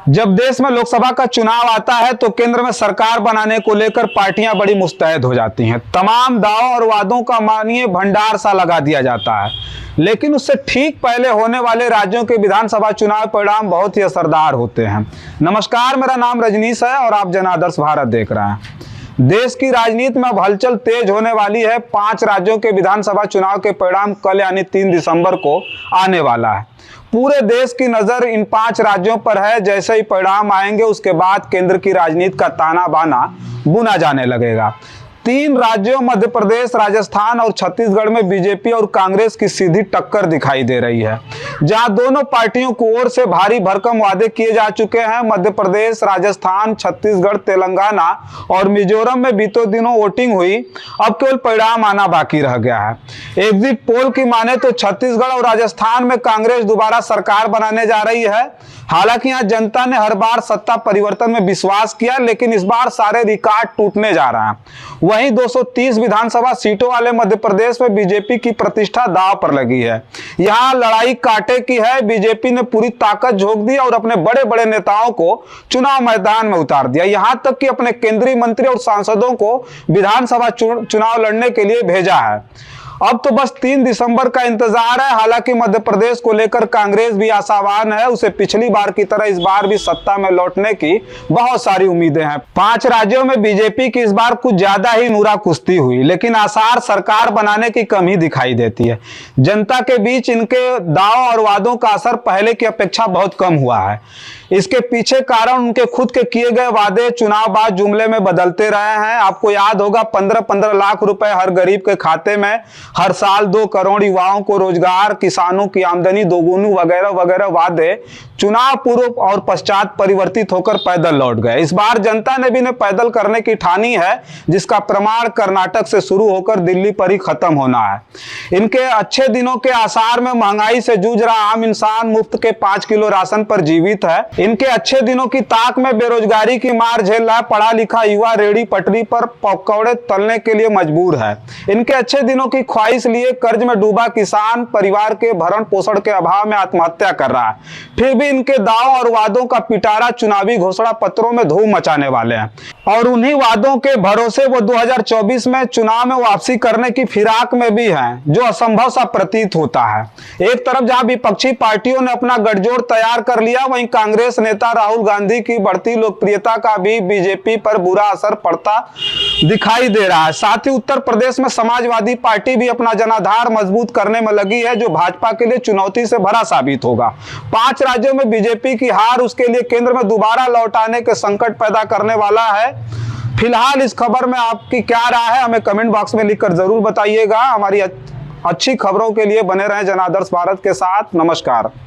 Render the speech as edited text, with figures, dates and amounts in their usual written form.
जब देश में लोकसभा का चुनाव आता है तो केंद्र में सरकार बनाने को लेकर पार्टियां बड़ी मुस्तैद हो जाती हैं। तमाम दावों और वादों का मानिए भंडार सा लगा दिया जाता है, लेकिन उससे ठीक पहले होने वाले राज्यों के विधानसभा चुनाव परिणाम बहुत ही असरदार होते हैं। नमस्कार, मेरा नाम रजनीश है और आप जन आदर्श भारत देख रहे हैं। देश की राजनीति में अब हलचल तेज होने वाली है। 5 राज्यों के विधानसभा चुनाव के परिणाम कल यानी 3 दिसंबर को आने वाला है। पूरे देश की नजर इन 5 राज्यों पर है। जैसे ही परिणाम आएंगे उसके बाद केंद्र की राजनीति का ताना बाना बुना जाने लगेगा। 3 राज्यों मध्य प्रदेश, राजस्थान और छत्तीसगढ़ में बीजेपी और कांग्रेस की सीधी टक्कर दिखाई दे रही है, जहां दोनों पार्टियों की ओर से भारी भरकम वादे किए जा चुके हैं। मध्य प्रदेश, राजस्थान, छत्तीसगढ़, तेलंगाना और मिजोरम में बीते दिनों वोटिंग हुई। अब केवल परिणाम आना बाकी रह गया है। एग्जिट पोल की माने तो छत्तीसगढ़ और राजस्थान में कांग्रेस दोबारा सरकार बनाने जा रही है। हालांकि यहां जनता ने हर बार सत्ता परिवर्तन में विश्वास किया, लेकिन इस बार सारे रिकॉर्ड टूटने जा रहे हैं। वहीं 230 विधानसभा सीटों वाले मध्य प्रदेश में बीजेपी की प्रतिष्ठा दांव पर लगी है। यहां लड़ाई कांटे की है। बीजेपी ने पूरी ताकत झोंक दी और अपने बड़े बड़े नेताओं को चुनाव मैदान में उतार दिया। यहां तक कि अपने केंद्रीय मंत्री और सांसदों को विधानसभा चुनाव लड़ने के लिए भेजा है। अब तो बस 3 दिसंबर का इंतजार है। हालांकि मध्य प्रदेश को लेकर कांग्रेस भी आशावान है। उसे पिछली बार की तरह इस बार भी सत्ता में लौटने की बहुत सारी उम्मीदें हैं। 5 राज्यों में बीजेपी की इस बार कुछ ज्यादा ही नूरा कुश्ती हुई, लेकिन आसार सरकार बनाने की कम ही दिखाई देती है। जनता के बीच इनके दावों और वादों का असर पहले की अपेक्षा बहुत कम हुआ है। इसके पीछे कारण उनके खुद के किए गए वादे चुनाव बाद जुमले में बदलते रहे हैं। आपको याद होगा 15-15 लाख रुपए हर गरीब के खाते में, हर साल 2 करोड़ युवाओं को रोजगार, किसानों की आमदनी दोगुनी वगैरह वगैरह वादे चुनाव पूर्व और पश्चात परिवर्तित होकर पैदल लौट गए। इस बार जनता ने भी इन्हें पैदल करने की ठानी है, जिसका प्रमाण कर्नाटक से शुरू होकर दिल्ली पर ही खत्म होना है। इनके अच्छे दिनों के आसार में महंगाई से जूझ रहा आम इंसान मुफ्त के 5 किलो राशन पर जीवित है। इनके अच्छे दिनों की ताक में बेरोजगारी की मार झेल रहा पढ़ा लिखा युवा रेहड़ी पटरी पर पकौड़े तलने के लिए मजबूर है। इनके अच्छे दिनों की ख्वाहिश लिए कर्ज में डूबा किसान परिवार के भरण पोषण के अभाव में आत्महत्या कर रहा है। फिर भी इनके दावों और वादों का पिटारा चुनावी घोषणा पत्रों में धूम मचाने वाले हैं और उन्हीं वादों के भरोसे वो 2024 में चुनाव में वापसी करने की फिराक में भी हैं, जो असंभव सा प्रतीत होता है। एक तरफ जहां विपक्षी पार्टियों ने अपना गठजोड़ तैयार कर लिया, वहीं कांग्रेस नेता राहुल गांधी की बढ़ती लोकप्रियता का भी बीजेपी पर बुरा असर पड़ता दिखाई दे रहा है। साथ ही उत्तर प्रदेश में समाजवादी पार्टी भी अपना जनाधार मजबूत करने में लगी है, जो भाजपा के लिए चुनौती से भरा साबित होगा। 5 राज्यों में बीजेपी की हार उसके लिए केंद्र में दोबारा लौट आने के संकट पैदा करने वाला है। फिलहाल इस खबर में आपकी क्या राय है, हमें कमेंट बॉक्स में लिखकर जरूर बताइएगा। हमारी अच्छी खबरों के लिए बने रहें जन आदर्श भारत के साथ। नमस्कार।